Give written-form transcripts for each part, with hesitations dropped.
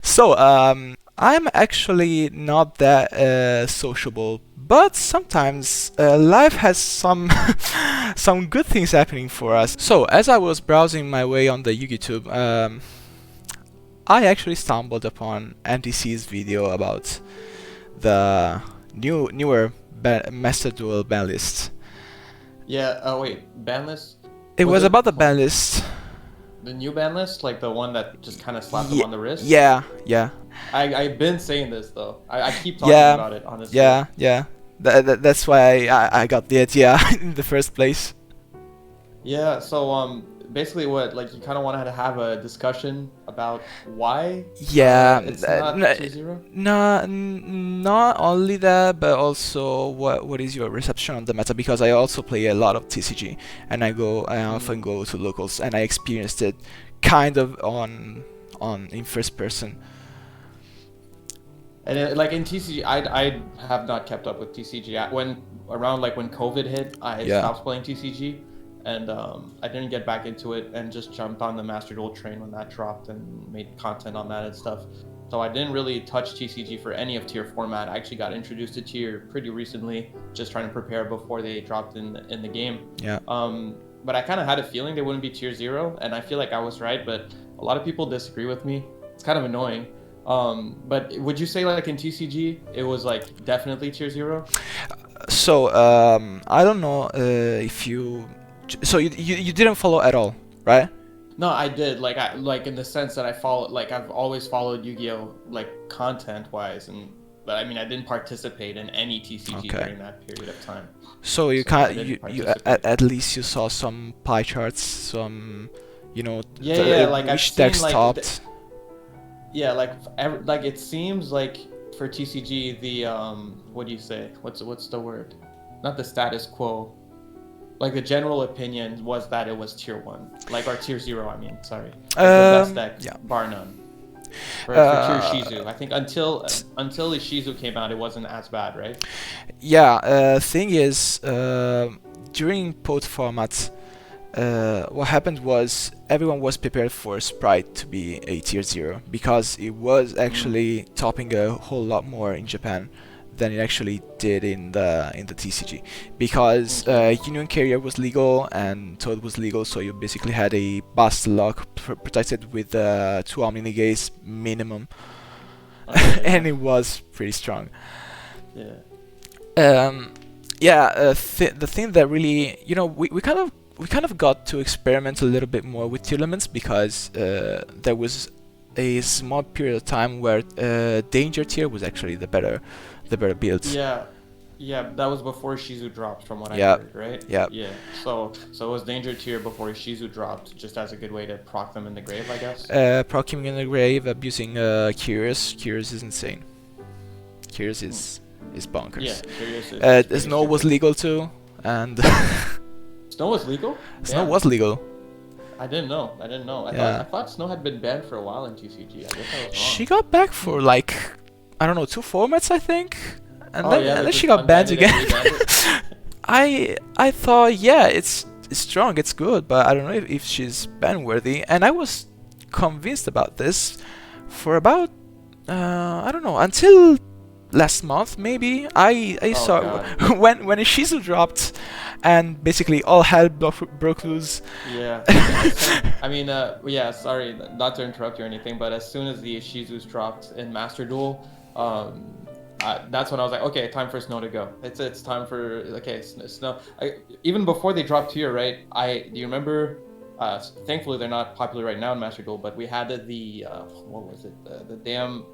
So, I'm actually not that sociable, but sometimes life has some some good things happening for us. So, as I was browsing my way on the YouTube, I actually stumbled upon NTC's video about the newer Master Duel ban list. Yeah, oh wait, ban list? It was it about the ban list. the new ban list? Like the one that just kind of slapped them on the wrist? Yeah, yeah. I've been saying this though. I keep talking Yeah, about it, honestly. yeah. That's why I got the idea in the first place. Yeah, so basically what, like, you kind of wanted to have a discussion about why Yeah, it's not 2-0? not only that, but also what is your reception on the meta? Because I also play a lot of TCG, and I often go to locals, and I experienced it kind of on in first person. And like in TCG, I have not kept up with TCG. When COVID hit, I stopped playing TCG, and I didn't get back into it, and just jumped on the Master Duel train when that dropped and made content on that and stuff. So I didn't really touch TCG for any of tier format. I actually got introduced to tier pretty recently, just trying to prepare before they dropped in the game. Yeah. But I kind of had a feeling they wouldn't be tier 0, and I feel like I was right, but a lot of people disagree with me. It's kind of annoying. But would you say, like, in TCG it was like definitely tier 0? So I don't know if you you didn't follow at all, right? No, I did. Like in the sense that I follow, like, I've always followed Yu-Gi-Oh, like, content wise, but I mean I didn't participate in any TCG during that period of time. So you at least you saw some pie charts, some like which decks stopped. Yeah, like it seems like for TCG the what do you say? What's the word? Not the status quo. Like the general opinion was that it was tier 1, like, or tier 0. I mean, sorry. Like the best deck, bar none. For tier Shizu, I think until the Shizu came out, it wasn't as bad, right? Yeah. Thing is, during pot format, what happened was everyone was prepared for Sprite to be a tier 0 because it was actually topping a whole lot more in Japan than it actually did in the TCG, because Union Carrier was legal and Toad was legal, so you basically had a Bust Lock protected with 2 Omni Negates minimum, and it was pretty strong. Yeah. The thing that really, we kind of got to experiment a little bit more with Tearlaments, because there was a small period of time where Danger Tier was actually the better build. Yeah, that was before Shizu dropped, from what I heard, right? Yeah. So it was Danger Tier before Shizu dropped, just as a good way to proc them in the grave, I guess. Proc him in the grave, abusing Curious. Curious is insane. Curious is bonkers. Yeah, Curious is Snow was legal too, and Snow was legal? Snow was legal. I didn't know. I thought Snow had been banned for a while in TCG. I guess I was wrong. She got back for, like, I don't know, 2 formats, I think, and then she got banned again. I thought, yeah, it's strong, it's good, but I don't know if she's ban worthy, and I was convinced about this for about I don't know, until last month maybe. I saw when Ishizu dropped, and basically all hell broke loose. Yeah. I mean, sorry, not to interrupt you or anything, but as soon as the Ishizus dropped in Master Duel, that's when I was like, okay, time for Snow to go. It's time for, Snow. Even before they dropped tier, right? Do you remember? Thankfully, they're not popular right now in Master Duel, but we had what was it? The damn.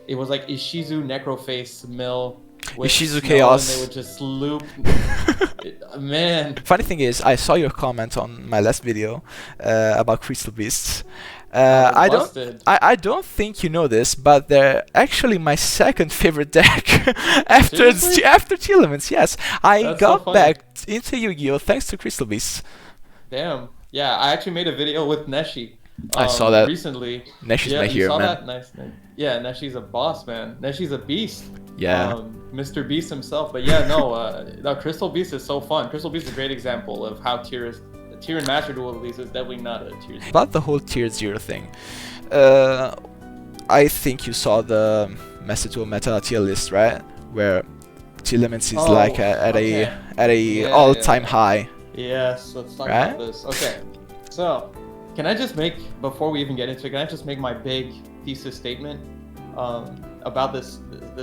It was like Ishizu Necroface Mill. Ishizu Chaos. And they would just loop. Man. Funny thing is, I saw your comment on my last video about Crystal Beasts. I don't think you know this, but they're actually my second favorite deck after Tearlaments. Yes, I got back into Yu-Gi-Oh thanks to Crystal Beasts. Damn. Yeah, I actually made a video with Neshi. I saw that recently. Neshi's Yeah, my you hero, saw man. that? Nice. Yeah, Neshi's a boss, man. Neshi's a beast. Yeah. Mr. Beast himself. But yeah, no, Crystal Beast is so fun. Crystal Beast is a great example of how tier in Master Duel at least is definitely not a tier 0. About the whole tier 0 thing, I think you saw the Master Duel meta tier list, right? Where Tearlaments is like at a all-time high. Yes, let's talk right? about this. Okay, so can I just make, before we even get into it, can I just make my big thesis statement about this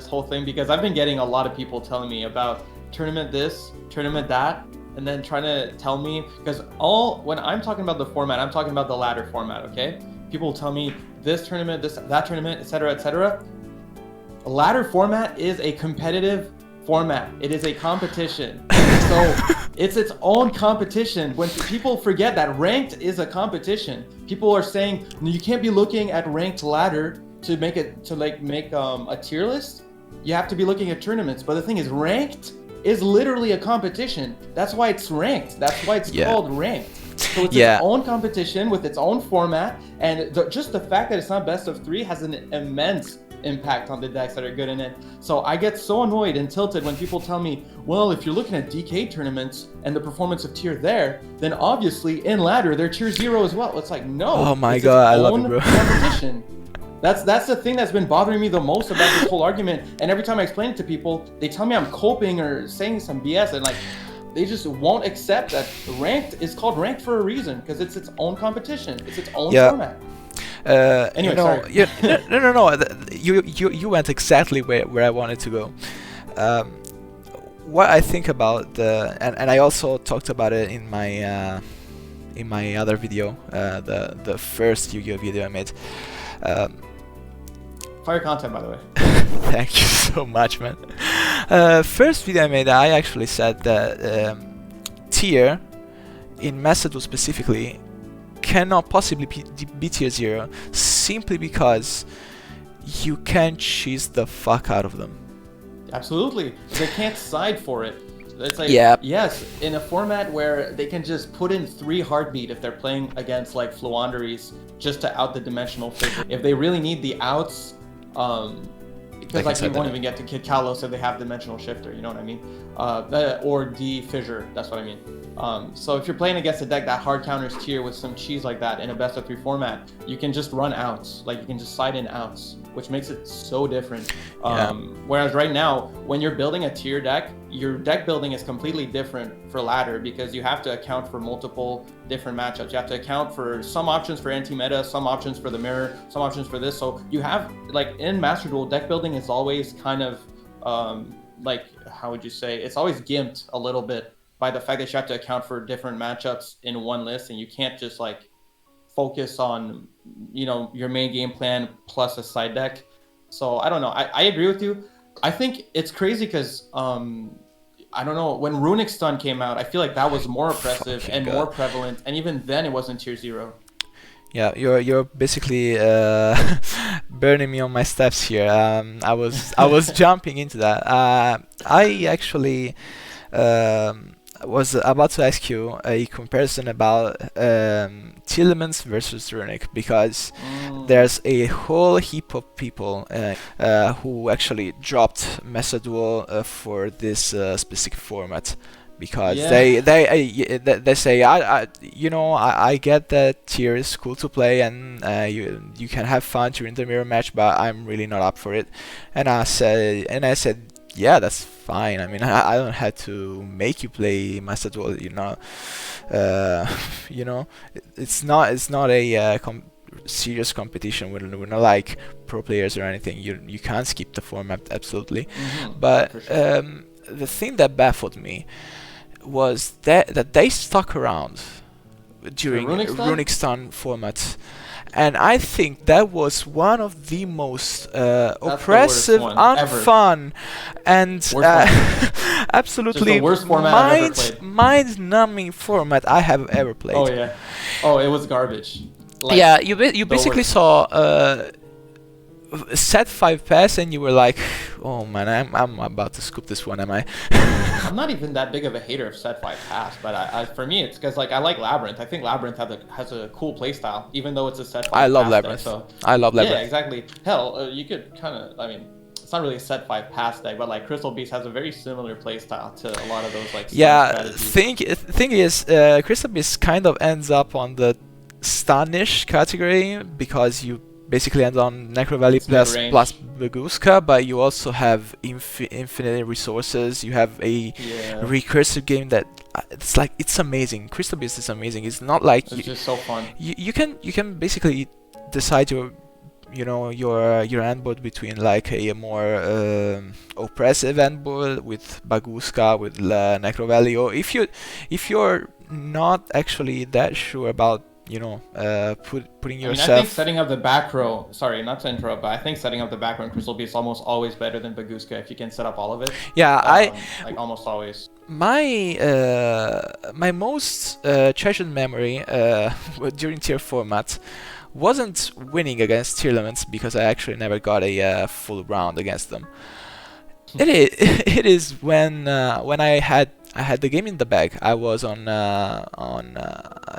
whole thing? Because I've been getting a lot of people telling me about tournament this, tournament that, and then trying to tell me, because when I'm talking about the format, I'm talking about the ladder format, okay? People tell me this tournament, that tournament, etc., etc. A ladder format is a competitive format. It is a competition. So it's its own competition. When people forget that ranked is a competition, people are saying you can't be looking at ranked ladder to make a tier list. You have to be looking at tournaments. But the thing is, ranked is literally a competition. That's why it's ranked. That's why it's called ranked. So it's its own competition with its own format, and just the fact that it's not best of 3 has an immense impact on the decks that are good in it. So I get so annoyed and tilted when people tell me, well, if you're looking at DK tournaments and the performance of tier there, then obviously in ladder they're tier 0 as well. It's like, no. Oh my god, I love it, bro. Competition. That's the thing that's been bothering me the most about this whole argument. And every time I explain it to people, they tell me I'm coping or saying some BS, and like they just won't accept that ranked is called ranked for a reason, because it's its own competition. It's its own format. Anyway, sorry. No. You went exactly where I wanted to go. What I think about and I also talked about it in my other video, the first Yu-Gi-Oh video I made. Fire content, by the way. Thank you so much, man. First video I made, I actually said that tier in Master Duel specifically cannot possibly be tier 0 simply because you can cheese the fuck out of them. Absolutely. They can't side for it. It's like, yes, in a format where they can just put in 3 heartbeat if they're playing against like Fluanderies just to out the dimensional figure. If they really need the outs, because like you won't even get to Kid Kalos if they have dimensional shifter, you know what I mean? Or the fissure, that's what I mean. So if you're playing against a deck that hard counters tier with some cheese like that in a best of 3 format, you can just run outs, like you can just side in outs, which makes it so different. Whereas right now, when you're building a tier deck, your deck building is completely different for ladder, because you have to account for multiple different matchups. You have to account for some options for anti-meta, some options for the mirror, some options for this. So you have, like in Master Duel, deck building is always kind of like, how would you say, it's always gimped a little bit by the fact that you have to account for different matchups in one list, and you can't just like focus on, you know, your main game plan plus a side deck. So I don't know. I agree with you. I think it's crazy because I don't know, when Runick stun came out, I feel like that was more oppressive and more prevalent, and even then it wasn't tier 0. Yeah, you're basically burning me on my steps here. I was jumping into that. I actually was about to ask you a comparison about Tearlaments versus Runick, because there's a whole heap of people who actually dropped Master Duel for this specific format, because they say I get that tier is cool to play, and you can have fun during the mirror match, but I'm really not up for it. And I said yeah, that's fine. I mean, I don't have to make you play Master Duel, you know. It's not a serious competition. We're not like pro players or anything. You can't skip the format, absolutely. But sure. The thing that baffled me was that they stuck around during Runick stun format. And I think that was one of the most oppressive, unfun, and absolutely mind-numbing format I have ever played. Oh yeah, oh it was garbage. Like, yeah, you basically saw set 5 pass and you were like, oh man, I'm about to scoop this one, am I? I'm not even that big of a hater of set 5 pass, but for me it's because like I like Labyrinth. I think Labyrinth has a cool playstyle, even though it's a set 5 I love pass Labyrinth. deck, so I love Labyrinth. yeah, exactly. Hell, you could kind of, I mean, it's not really a set 5 pass deck, but like Crystal Beast has a very similar playstyle to a lot of those like Yeah, strategies. thing is, Crystal Beast kind of ends up on the stunish category because you basically end on Necro Valley plus Baguska, but you also have infinite resources. You have a recursive game that it's amazing. Crystal Beast is amazing. It's not like it's just so fun. You can basically decide your endboard between like a more oppressive endboard with Baguska, with Necro Valley, or if you're not actually that sure about putting yourself. I think setting up the back row. Sorry, not to interrupt, but I think setting up the back row in Crystal Beast is almost always better than Baguska if you can set up all of it. Yeah, like almost always. My most treasured memory during tier format wasn't winning against Tearlaments because I actually never got a full round against them. It is when I had the game in the bag. I was on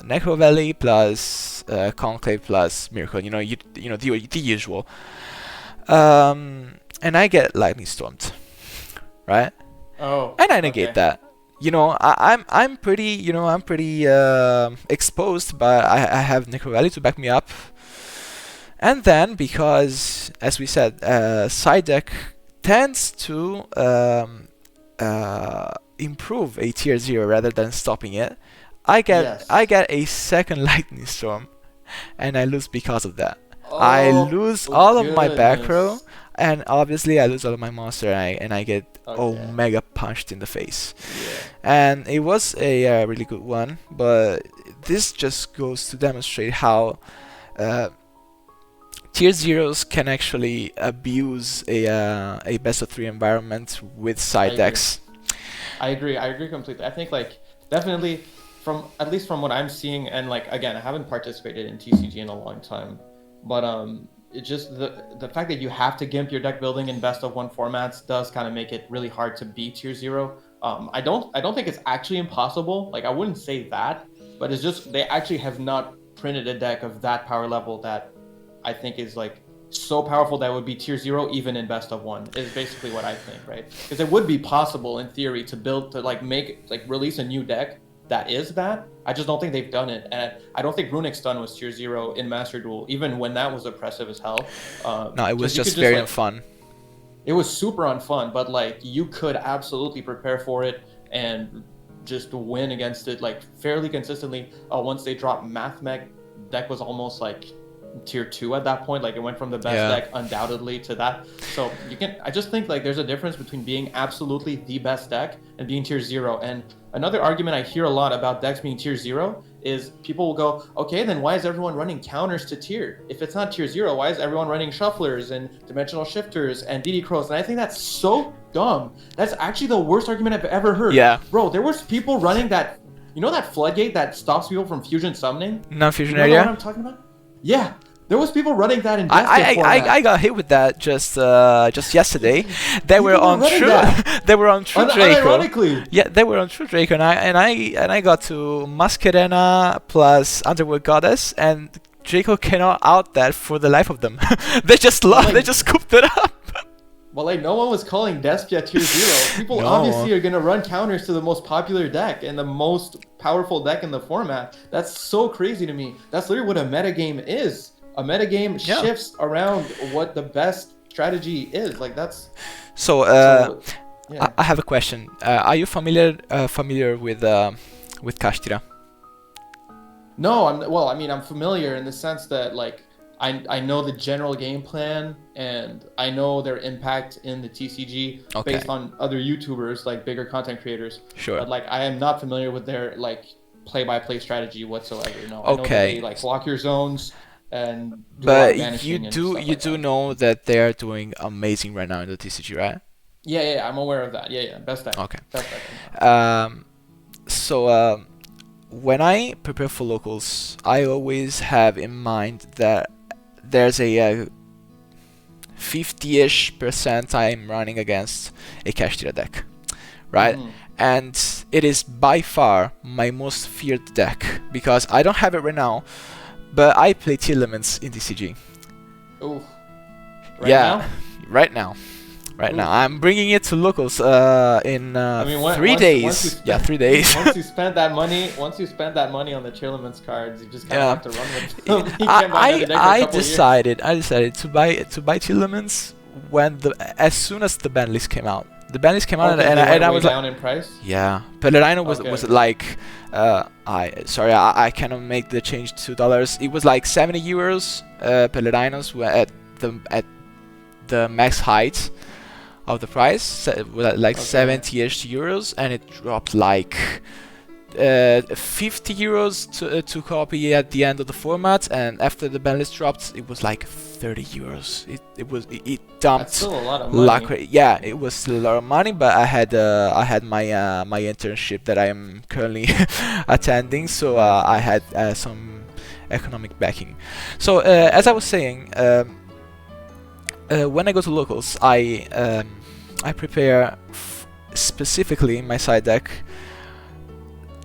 Necro Valley plus Conclave plus Miracle. The usual. And I get lightning stormed, right? Oh. And I negate that. I'm pretty exposed, but I have Necro Valley to back me up. And then because, as we said, side deck tends to improve a tier 0 rather than stopping it. I get a second lightning storm, and I lose because of that. I lose all of my back row, and obviously I lose all of my monster, and I get Omega punched in the face. And it was a really good one, but this just goes to demonstrate how tier 0s can actually abuse a best of 3 environment with side decks. I agree completely. I think like definitely at least from what I'm seeing, and like again, I haven't participated in TCG in a long time, but it's just the fact that you have to gimp your deck building in best of 1 formats does kind of make it really hard to beat tier 0. I don't think it's actually impossible. Like I wouldn't say that, but it's just they actually have not printed a deck of that power level that I think is like so powerful that would be tier 0 even in best of 1 is basically what I think, right? Because it would be possible in theory to release a new deck that is that. I just don't think they've done it, and I don't think Runick's stun was tier 0 in Master Duel, even when that was oppressive as hell. No, it was just very unfun. It was super unfun, but like you could absolutely prepare for it and just win against it like fairly consistently. Once they dropped Mathmech, deck was almost like tier 2 at that point. Like it went from the best deck undoubtedly to that. So I just think like there's a difference between being absolutely the best deck and being tier 0. And another argument I hear a lot about decks being tier 0 is people will go, okay, then why is everyone running counters to tier? If it's not tier 0, why is everyone running shufflers and dimensional shifters and DD crows? And I think that's so dumb. That's actually the worst argument I've ever heard. Yeah. Bro, there was people running that, that floodgate that stops people from fusion summoning? Non-fusion area? You know area? what I'm talking about? Yeah. There was people running that in I got hit with that just yesterday. They were on True Draco. Ironically. Yeah, they were on True Draco, and I got to Masquerena plus Underworld Goddess, and Draco cannot out that for the life of them. They just lost. They just scooped it up. Well, like no one was calling Despia tier 0. People obviously are gonna run counters to the most popular deck and the most powerful deck in the format. That's so crazy to me. That's literally what a metagame is. A metagame shifts around what the best strategy is. Like that's. So I have a question. Are you familiar with Kashtira? No, I'm familiar in the sense that like I know the general game plan and I know their impact in the TCG based on other YouTubers, like bigger content creators. Sure. But like I am not familiar with their like play-by-play strategy whatsoever. No. I know that they like block your zones and. But you do know that they are doing amazing right now in the TCG, right? Yeah, I'm aware of that. Yeah, best deck. Okay. Best deck. So when I prepare for locals, I always have in mind that there's a 50-ish% I'm running against a Kashtira deck, right? Mhm. And it is by far my most feared deck because I don't have it right now, but I play Tearlaments in DCG. Ooh. Right Yeah, now? right now. Right Ooh. now, I'm bringing it to locals in I mean, 3 days. once you Yeah, spend, 3 days. once you spend that money, on the Tearlaments cards, you just kind of Yeah. have to run with them. You can't buy another deck for a I couple years. decided to buy Tearlaments when as soon as the ban list came out. The ban list came out, Okay, and they went I way was like, down in price. yeah, Perlerino was Okay. like, I cannot make the change to dollars. It was like 70 euros. Perlerinos were at the max height of the price, like Okay. 70-ish euros, and it dropped like 50 euros to copy at the end of the format, and after the ban list dropped, it was like 30 euros. It dumped. That's still a lot of money. Yeah, it was still a lot of money, but I had my internship that I am currently attending, so I had some economic backing. So as I was saying, when I go to locals, I prepare specifically my side deck.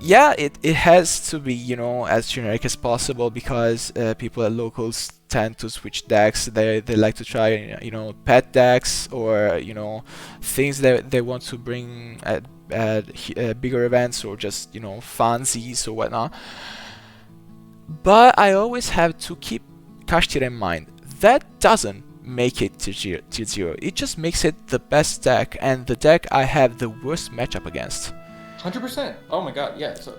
Yeah, it has to be, you know, as generic as possible because people at locals tend to switch decks. They like to try, you know, pet decks or, you know, things that they want to bring at bigger events, or just, you know, fancies or whatnot. But I always have to keep Kashtira in mind. That doesn't make it to tier 0. It just makes it the best deck, and the deck I have the worst matchup against. 100%. Oh my god, yeah. So,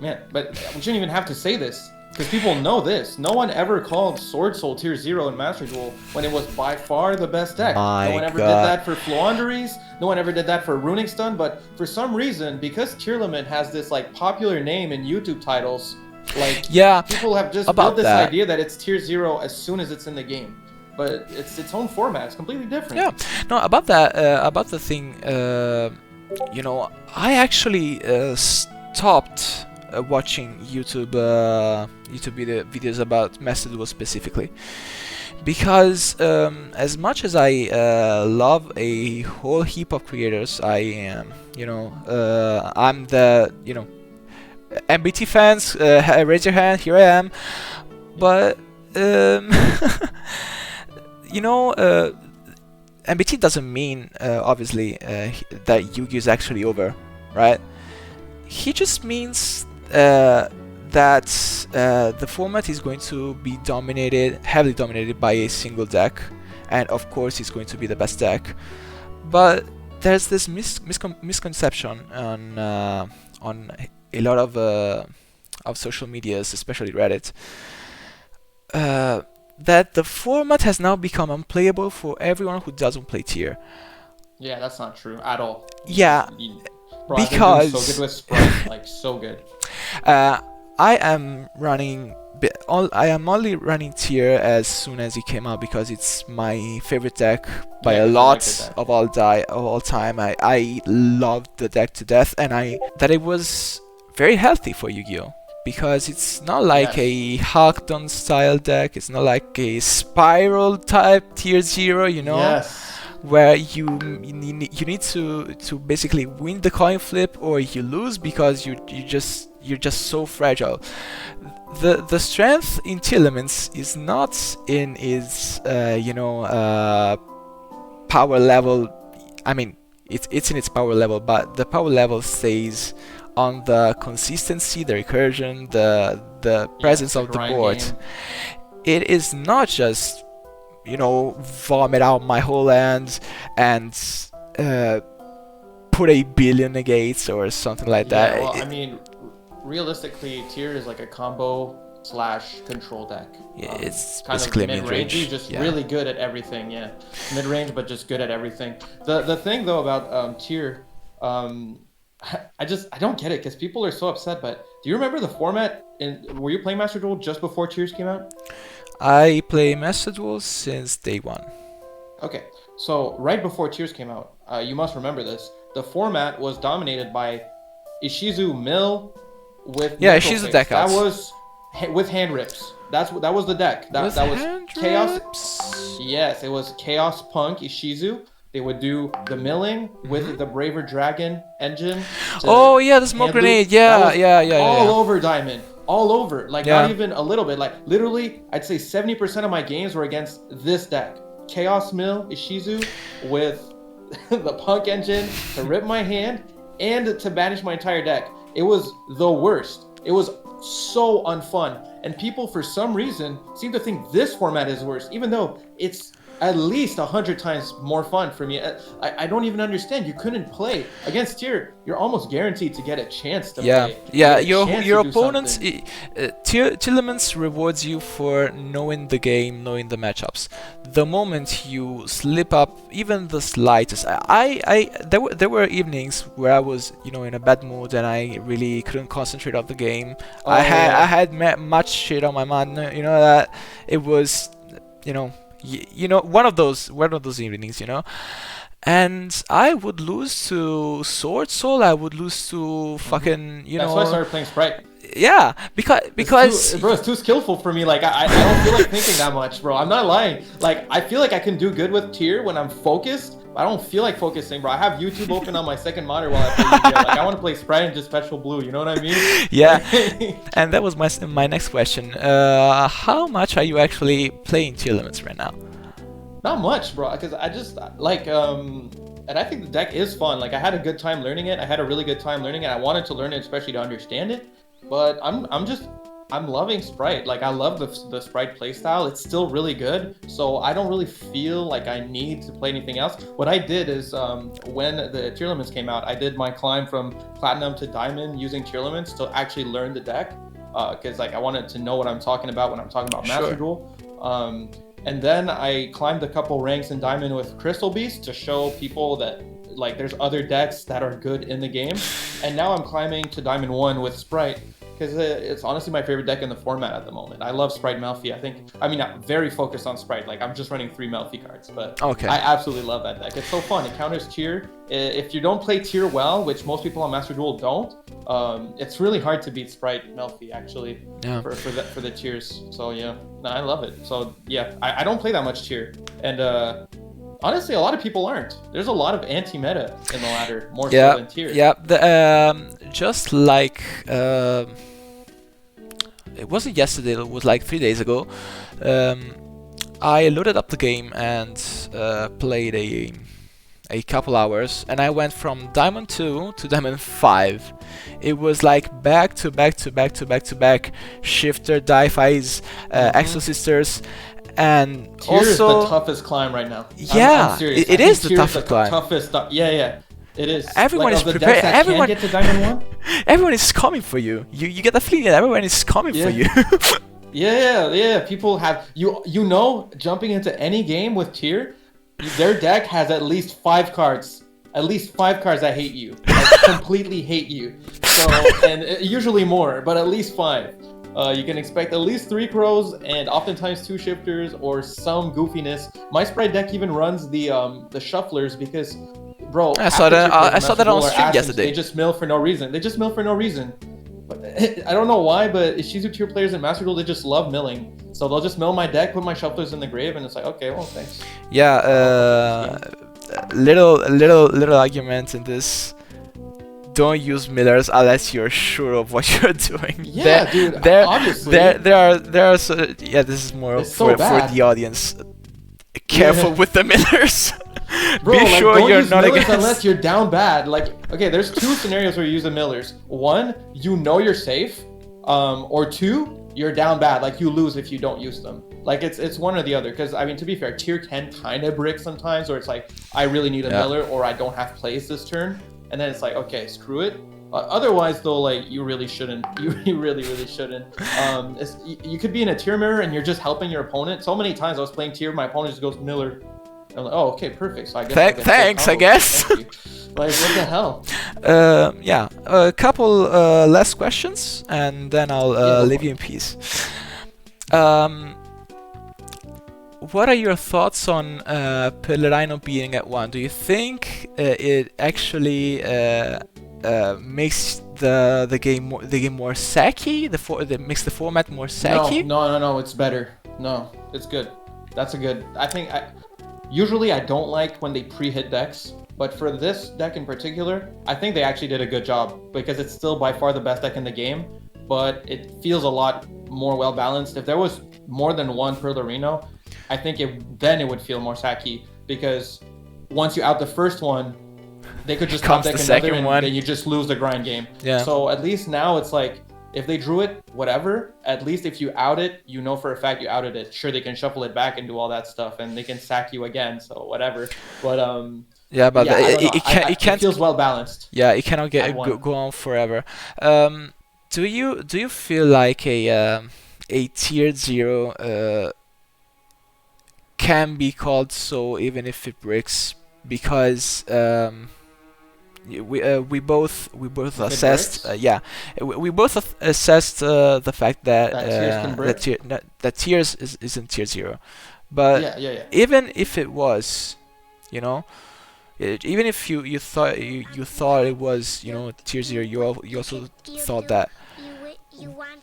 man, but we shouldn't even have to say this because people know this. No one ever called Sword Soul tier 0 in Master Duel when it was by far the best deck. My no one ever God. did that for Floanderies. No one ever did that for Runick Stun. But for some reason, because Tearlament has this like popular name in YouTube titles, like Yeah, people have just about built this that. idea that it's tier 0 as soon as it's in the game. But it's its own format. It's completely different. Yeah, no, about that, about the thing, you know, I actually stopped watching YouTube videos about Master Duel specifically, because as much as I love a whole heap of creators, I am, you know, I'm the, you know, MBT fans, raise your hand, here I am, but you know, MBT doesn't mean obviously that Yu-Gi-Oh is actually over, right? He just means that the format is going to be heavily dominated by a single deck, and of course it's going to be the best deck. But there's this misconception on a lot of social medias, especially Reddit, that the format has now become unplayable for everyone who doesn't play tier. Yeah, that's not true at all. Yeah, Bro, I've been doing so good with Sprite, like so good. I am only running tier as soon as it came out because it's my favorite deck by Yeah, a 'cause you lot like the deck. of all time. I loved the deck to death, and that it was very healthy for Yu-Gi-Oh! Because it's not like Yes. a Hakdon style deck. It's not like a Spiral type tier 0, you know, Yes. where you need to basically win the coin flip or you lose because you're just so fragile. The strength in Tearlaments is not in its power level. I mean, it's in its power level, but the power level stays on the consistency, the recursion, the presence of the grind board. game. It is not just, you know, vomit out my whole hand and put a billion negates or something like that. Yeah, well, I mean, realistically, tier is like a combo / control deck. It's kind basically of a mid-range, mid-range. just Yeah. really good at everything. Yeah, mid-range, but just good at everything. The thing though about tier, I don't get it because people are so upset. But do you remember the format? Were you playing Master Duel just before tiers came out? I play Master Duel since day one. Okay, so right before tiers came out, you must remember this. The format was dominated by Ishizu Mill with Ishizu deck That outs. was with hand rips. That was the deck. That was hand chaos. rips? Yes, it was Chaos Punk Ishizu. They would do the milling with the Braver Dragon engine. Oh yeah, the smoke grenade. Yeah, all yeah. over Diamond. All over. Like, Yeah. not even a little bit. Like, literally, I'd say 70% of my games were against this deck. Chaos Mill Ishizu with the Punk engine to rip my hand and to banish my entire deck. It was the worst. It was so unfun. And people, for some reason, seem to think this format is worse, even though it's at least 100 times more fun for me. I don't even understand. You couldn't play against Tier. You're almost guaranteed to get a chance to play. Yeah. Your opponents, Tearlaments rewards you for knowing the game, knowing the matchups. The moment you slip up even the slightest, there were evenings where I was, in a bad mood and I really couldn't concentrate on the game. I had much shit on my mind. That it was, one of those evenings, and I would lose to Sword Soul. I would lose to fucking, That's why I started playing Sprite. Yeah, because it's too skillful for me. Like, I don't feel like thinking that much, bro. I'm not lying. Like, I feel like I can do good with Tier when I'm focused. I don't feel like focusing, bro. I have YouTube open on my second monitor while I play Yu-Gi-Oh! Like, I want to play Sprite and just Special Blue. You know what I mean? Yeah. And that was my next question. How much are you actually playing Tearlaments right now? Not much, bro. Because I just like and I think the deck is fun. Like, I had a good time learning it. I had a really good time learning it. I wanted to learn it, especially to understand it. But I'm loving Sprite. Like, I love the Sprite playstyle. It's still really good. So I don't really feel like I need to play anything else. What I did is when the Tearlaments came out, I did my climb from Platinum to Diamond using Tearlaments to actually learn the deck. Because like, I wanted to know what I'm talking about when I'm talking about Master Duel. And then I climbed a couple ranks in Diamond with Crystal Beast to show people that like there's other decks that are good in the game. And now I'm climbing to Diamond 1 with Sprite because it's honestly my favorite deck in the format at the moment. I love Sprite Melfi. I'm very focused on Sprite. Like, I'm just running 3 Melfi cards, but I absolutely love that deck. It's so fun. It counters Tier. If you don't play Tier well, which most people on Master Duel don't, it's really hard to beat Sprite Melfi actually for the Tiers. So yeah, no, I love it. So yeah, I don't play that much Tier, and honestly, a lot of people aren't. There's a lot of anti-meta in the ladder, more so than Tier. Yeah, just like it wasn't yesterday. It was like 3 days ago. I loaded up the game and played a couple hours, and I went from Diamond 2 to Diamond 5. It was like back to back to back to back to back Shifter, Di-Fi's, Exorcisters. And Tier also is the toughest climb right now. Yeah, I'm serious. it is the toughest climb. Toughest. Yeah, it is. Everyone is prepared. Everyone get to Diamond 1. Everyone is coming for you. You get the feeling that everyone is coming for you. Yeah. People have jumping into any game with Tier, their deck has at least 5 cards. At least 5 cards that hate you, like, completely hate you. So, and usually more, but at least 5. You can expect at least 3 crows and oftentimes 2 shifters or some goofiness. My Sprite deck even runs the shufflers because, bro, I saw that on stream yesterday. They just mill for no reason. But I don't know why, but Ishizu Tier players in Master Duel, they just love milling. So they'll just mill my deck, put my shufflers in the grave, and it's like, okay, well, thanks. Yeah, little argument in this. Don't use millers unless you're sure of what you're doing. Yeah, dude. Obviously. There are this is more for the audience. Careful with the millers. Bro, Be sure don't you're use not millers against. unless you're down bad. Like, okay, there's 2 scenarios where you use the millers. 1, you're safe. Or 2, you're down bad. Like, you lose if you don't use them. Like, it's one or the other. Because, I mean, to be fair, Tier can kind of brick sometimes, or it's like, I really need a miller, or I don't have plays this turn. And then it's like, okay, screw it. Otherwise, though, like, you really shouldn't. You really shouldn't. You could be in a Tier mirror and you're just helping your opponent. So many times I was playing Tier, my opponent just goes miller. I'm like, oh, okay, perfect. So I guess. Thanks, I guess. Thank you. Like, what the hell? Yeah, a couple last questions, and then I'll leave you in peace. What are your thoughts on Perlerino being at 1? Do you think it actually makes the game more sacky? Makes the format more sacky? No, it's better. No, it's good. That's a good. I think usually I don't like when they pre-hit decks, but for this deck in particular, I think they actually did a good job because it's still by far the best deck in the game, but it feels a lot more well balanced. If there was more than one Perlerino, I think then it would feel more sacky because once you out the first one, they could just top deck another and then you just lose the grind game. Yeah. So at least now it's like, if they drew it, whatever, at least if you out it, you know for a fact you outed it. Sure, they can shuffle it back and do all that stuff, and they can sack you again, so whatever. But yeah, but yeah, it can't. It feels well balanced. Yeah, it cannot go on forever. Do you feel like a tier 0 can be called so even if it breaks? Because we both assessed we both assessed the fact that that tiers isn't tier 0, but even if it was, you know, even if you thought you thought it was, you know, tier 0, you also thought that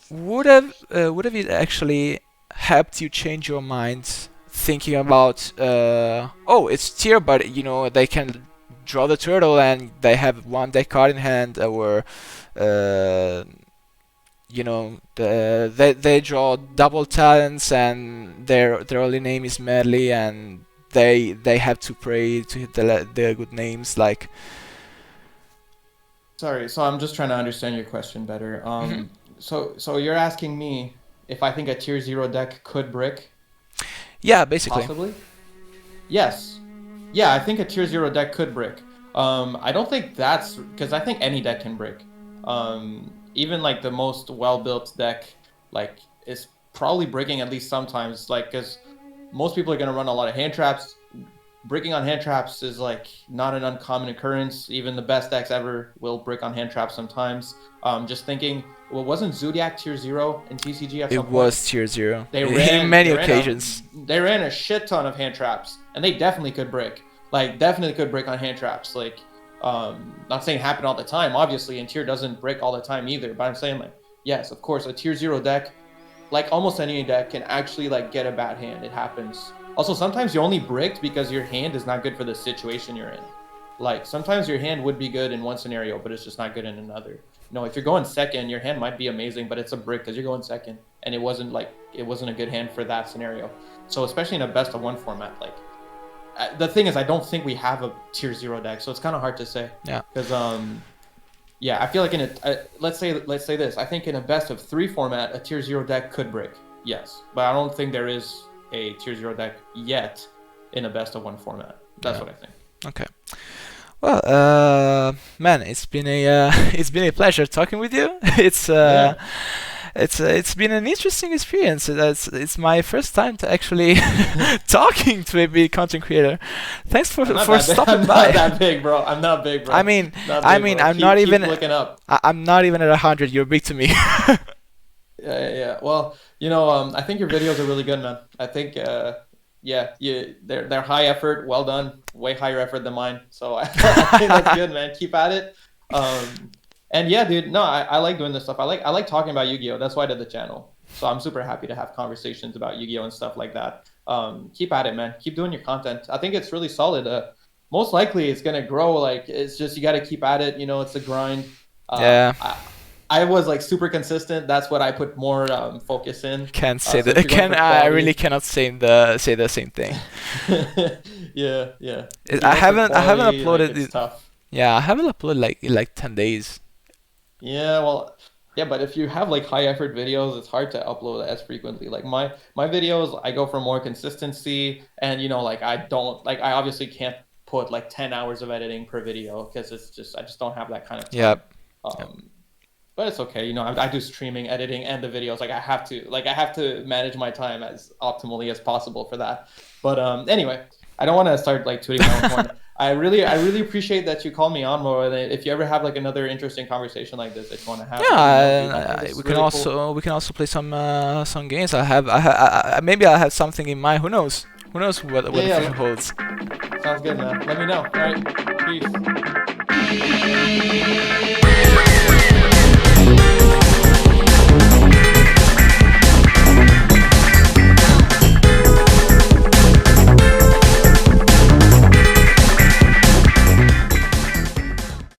would have it actually helped you change your mind thinking about oh, it's tier, but you know they can draw the turtle and they have one deck card in hand, or you know, they draw double talents and their only name is Medley and they have to pray to hit the good names, like. Sorry, so I'm just trying to understand your question better. So you're asking me if I think a tier 0 deck could brick? Yeah, basically. Possibly. Yes. Yeah, I think a tier 0 deck could brick. I don't think that's because I think any deck can brick. Even like the most well-built deck, like, is probably breaking at least sometimes. Like, because most people are gonna run a lot of hand traps. Breaking on hand traps is like not an uncommon occurrence. Even the best decks ever will break on hand traps sometimes. Just thinking, well, wasn't Zodiac tier 0 in TCG at some point? It was tier 0. They ran in many occasions. They ran a shit ton of hand traps, and they definitely could break. Like, definitely could break on hand traps. Like, not saying happen all the time, obviously, and tier doesn't break all the time either. But I'm saying, like, yes, of course, a tier 0 deck, like almost any deck, can actually like get a bad hand. It happens. Also, sometimes you only bricked because your hand is not good for the situation you're in. Like, sometimes your hand would be good in one scenario, but it's just not good in another. No, if you're going second, your hand might be amazing, but it's a brick because you're going second, and it wasn't a good hand for that scenario. So especially in a best of 1 format, like, the thing is, I don't think we have a tier 0 deck, so it's kind of hard to say. Yeah. Because yeah, I feel like in a let's say this. I think in a best of 3 format, a tier 0 deck could break. Yes, but I don't think there is a tier 0 deck yet in a best of 1 format. That's what I think. Okay. Well, man, it's been a pleasure talking with you. It's been an interesting experience. It's my first time to actually talking to a big content creator. Thanks for stopping by. I'm not that big, bro. I'm not big, bro. I'm not even looking up. I'm not even at 100. You're big to me. Yeah. Well, you know, I think your videos are really good, man. I think they're high effort, well done, way higher effort than mine. So I think that's good, man. Keep at it. And yeah, dude, no, I like doing this stuff. I like talking about Yu-Gi-Oh! That's why I did the channel. So I'm super happy to have conversations about Yu-Gi-Oh! And stuff like that. Keep at it, man. Keep doing your content. I think it's really solid. Most likely it's gonna grow. Like, it's just, you got to keep at it. You know, it's a grind. Yeah. I was like super consistent. That's what I put more focus in. Can't say that. I really cannot say the same thing. Yeah. I haven't uploaded. Like, it's tough. Yeah, I haven't uploaded like 10 days. Yeah, well, yeah, but if you have like high effort videos, it's hard to upload as frequently. Like my videos, I go for more consistency, and you know, like I obviously can't put like 10 hours of editing per video because I just don't have that kind of time. Yep. But it's okay, you know. I do streaming, editing, and the videos. Like I have to manage my time as optimally as possible for that. But anyway, I don't want to start like tooting my own horn. I really appreciate that you called me on, more. If you ever have like another interesting conversation like this that you want to have, we can also play some games. Maybe I have something in mind. Who knows? Who knows what the future holds? Sounds good, man. Let me know. All right, peace.